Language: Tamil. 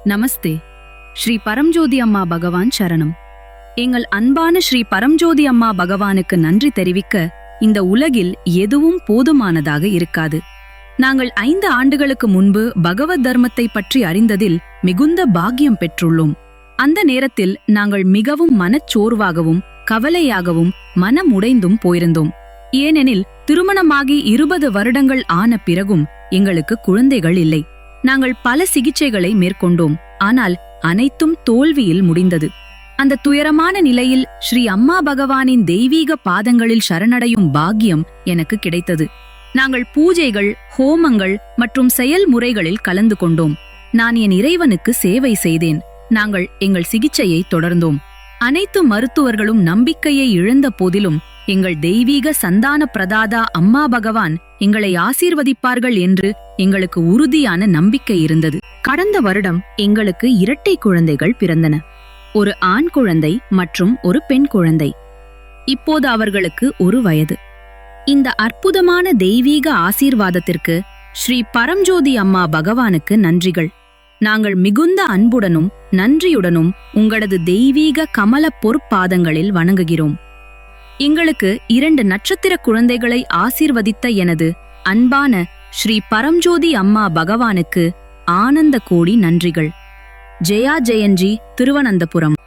நமஸ்தே. ஸ்ரீ பரம்ஜோதி அம்மா பகவான் சரணம். எங்கள் அன்பான ஸ்ரீ பரம்ஜோதி அம்மா பகவானுக்கு நன்றி தெரிவிக்க இந்த உலகில் எதுவும் போதுமானதாக இருக்காது. நாங்கள் 5 ஆண்டுகளுக்கு முன்பு பகவத் தர்மத்தை பற்றி அறிந்ததில் மிகுந்த பாக்கியம் பெற்றுள்ளோம். அந்த நேரத்தில் நாங்கள் மிகவும் மனச்சோர்வாகவும் கவலையாகவும் மனமுடைந்தும் போயிருந்தோம். ஏனெனில் திருமணமாகி 20 வருடங்கள் ஆன பிறகும் எங்களுக்கு குழந்தைகள் இல்லை. நாங்கள் பல சிகிச்சைகளை மேற்கொண்டோம். ஆனால் அனைத்தும் தோல்வியில் முடிந்தது. அந்த துயரமான நிலையில் ஸ்ரீ அம்மா பகவானின் தெய்வீக பாதங்களில் சரணடையும் பாக்கியம் எனக்கு கிடைத்தது. நாங்கள் பூஜைகள், ஹோமங்கள் மற்றும் செயல்முறைகளில் கலந்து கொண்டோம். நான் என் இறைவனுக்கு சேவை செய்தேன். நாங்கள் எங்கள் சிகிச்சையை தொடர்ந்தோம். அனைத்து மருத்துவர்களும் நம்பிக்கையை இழந்த போதிலும் எங்கள் தெய்வீக சந்தான பிரதாதா அம்மா பகவான் எங்களை ஆசீர்வதிப்பார்கள் என்று எங்களுக்கு உறுதியான நம்பிக்கை இருந்தது. கடந்த வருடம் எங்களுக்கு 2 குழந்தைகள் பிறந்தன. ஒரு ஆண் குழந்தை மற்றும் ஒரு பெண் குழந்தை. இப்போது அவர்களுக்கு 1 வயது. இந்த அற்புதமான தெய்வீக ஆசீர்வாதத்திற்கு ஸ்ரீ பரம்ஜோதி அம்மா பகவானுக்கு நன்றிகள். நாங்கள் மிகுந்த அன்புடனும் நன்றியுடனும் உங்களது தெய்வீக கமல பொற்பாதங்களில் வணங்குகிறோம். எங்களுக்கு 2 நட்சத்திர குழந்தைகளை ஆசீர்வதித்த எனது அன்பான ஸ்ரீ பரம்ஜோதி அம்மா பகவானுக்கு ஆனந்த கோடி நன்றிகள். ஜெயா ஜெயன்ஜி, திருவனந்தபுரம்.